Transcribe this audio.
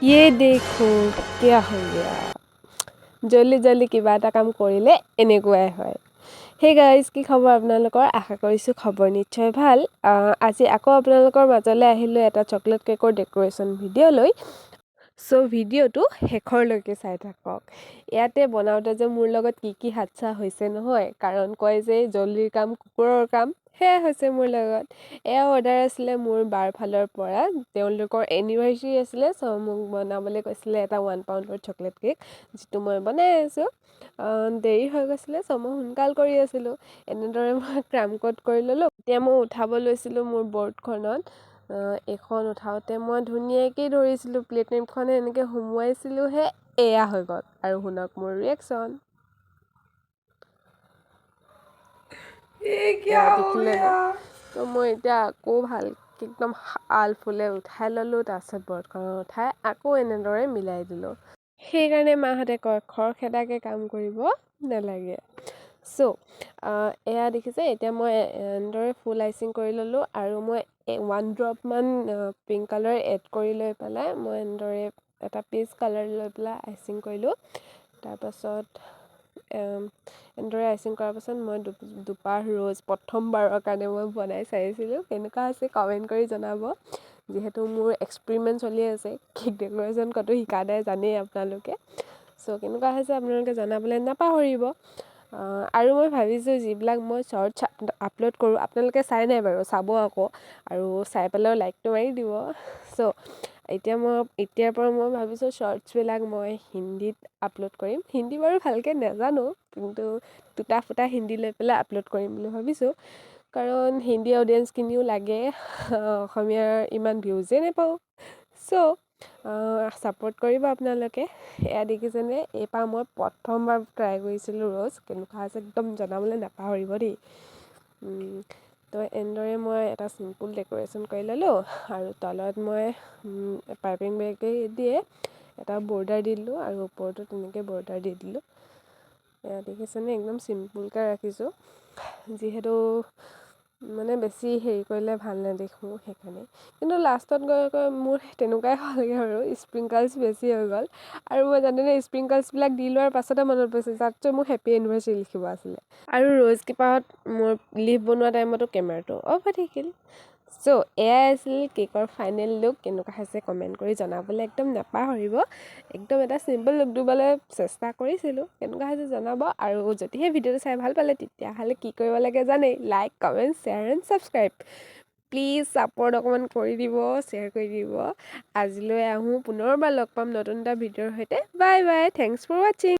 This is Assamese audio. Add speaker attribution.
Speaker 1: ये देखो क्या हो गया জলদি জলদি কিবা এটা কাম কৰিলে এনেকুৱাই হয় হে গাইজ কি খবৰ আপোনালোকৰ আশা কৰিছোঁ খবৰ নিশ্চয় ভাল আজি আকৌ আপোনালোকৰ মাজলৈ আহিলোঁ এটা চকলেট কেকৰ ডেকোৰেশ্যন ভিডিঅ' লৈ সো ভিডিঅ'টো শেষৰলৈকে চাই থাকক ইয়াতে বনাওঁতে যে মোৰ লগত কি হাদছা হৈছে নহয় কাৰণ কয় যে জলদিৰ কাম কুকুৰৰ কাম সেয়া হৈছে মোৰ লগত এয়া অৰ্ডাৰ আছিলে মোৰ বাৰ ফালৰ পৰা তেওঁলোকৰ এনিভাৰ্চাৰী আছিলে সো মোক বনাবলৈ কৈছিলে এটা 1 পাউণ্ডৰ চকলেট কেক যিটো মই বনাই আছোঁ দেৰি হৈ গৈছিলে সো মই সোনকাল কৰি আছিলোঁ এনেদৰে মই ক্ৰাম কোড কৰি ল'লোঁ এতিয়া মই উঠাব লৈছিলোঁ মোৰ বৰ্ডখনত এখন উঠাওঁতে মই ধুনীয়াকৈ ধৰিছিলোঁ প্লেট নাইফখনে এনেকৈ সুমুৱাইছিলোঁহে এয়া হৈ গ'ল আৰু শুনক মোৰ ৰিয়েকশ্যন তো মই এতিয়া আকৌ ভালকৈ একদম আলফুলে উঠাই ল'লোঁ তাৰপিছত বৰ্ডখনত উঠাই আকৌ এনেদৰে মিলাই দিলোঁ সেইকাৰণে মাহঁতে কয় খৰখেদাকৈ কাম কৰিব নালাগে সো এয়া দেখিছে এতিয়া মই এনেদৰে ফুল আইচিং কৰি ল'লোঁ আৰু মই 1 ড্ৰপমান পিংক কালাৰ এড কৰি লৈ পেলাই মই এনেদৰে এটা পিচ কালাৰ লৈ পেলাই আইচিং কৰিলোঁ তাৰপাছত এনেদৰে আইচিং কৰাৰ পাছত মই দুপাহ ৰ'জ প্ৰথমবাৰৰ কাৰণে মই বনাই চাইছিলোঁ কেনেকুৱা হৈছে কমেণ্ট কৰি জনাব যিহেতু মোৰ এক্সপেৰিমেণ্ট চলি আছে কেক ডেকোৰেশ্যন ক'তো শিকা নাই জানেই আপোনালোকে সো কেনেকুৱা হৈছে আপোনালোকে জনাবলৈ নাপাহৰিব আৰু মই ভাবিছোঁ যিবিলাক মই শ্বৰ্টছ আপলোড কৰোঁ আপোনালোকে চাই নাই বাৰু চাব আকৌ আৰু চাই পেলাইও লাইকটো মাৰি দিব সো এতিয়াৰ পৰা মই ভাবিছোঁ শ্বৰ্টছবিলাক মই হিন্দীত আপলোড কৰিম হিন্দী বাৰু ভালকৈ নাজানো কিন্তু টুটা ফুটা হিন্দী লৈ পেলাই আপলোড কৰিম বুলি ভাবিছোঁ কাৰণ হিন্দী অডিয়েঞ্চখিনিও লাগে অসমীয়াৰ ইমান ভিউজে নাপাওঁ সো ছাপোৰ্ট কৰিব আপোনালোকে এয়া দেখিছেনে এইবাৰ মই প্ৰথমবাৰ ট্ৰাই কৰিছিলোঁ ৰ'জ কেনেকুৱা হৈছে একদম জনাবলৈ নাপাহৰিব দেই তো এনেদৰে মই এটা চিম্পুল ডেকোৰেশ্যন কৰি ল'লোঁ আৰু তলত মই পাইপিং বেগে দিয়ে এটা বৰ্ডাৰ দি দিলোঁ আৰু ওপৰতো তেনেকৈ বৰ্ডাৰ দি দিলোঁ এয়া দেখিছেনে একদম চিম্পুলকৈ ৰাখিছোঁ যিহেতু মানে বেছি হেৰি কৰিলে ভাল নেদেখোঁ সেইকাৰণে কিন্তু লাষ্টত গৈ মোৰ তেনেকুৱাই হ'লগৈ আৰু স্প্ৰিংকলছ বেছি হৈ গ'ল আৰু মই জানেনে স্প্ৰিংকলছবিলাক দি লোৱাৰ পাছতে মনত পৰিছে তাততো মোক হেপী এনিভাৰ্চাৰী লিখিব আছিলে আৰু ৰ'জ কিপাৰত মোৰ লিভ বনোৱা টাইমতো কেমেৰাটো অফ হৈ থাকিল সো এয়াই আছিল কেকৰ ফাইনেল লুক কেনেকুৱা হৈছে কমেণ্ট কৰি জনাবলৈ একদম নাপাহৰিব একদম এটা চিম্পল লুক দিবলৈ চেষ্টা কৰিছিলোঁ কেনেকুৱা হৈছে জনাব আৰু যদিহে ভিডিঅ'টো চাই ভাল পালে তেতিয়াহ'লে কি কৰিব লাগে জানেই like comment share and subscribe please support অকণমান কৰি দিব শ্বেয়াৰ কৰি দিব আজিলৈ আহোঁ পুনৰবাৰ লগ পাম নতুন এটা ভিডিঅ'ৰ সৈতে বাই বাই থেংকছ ফৰ ৱাচিং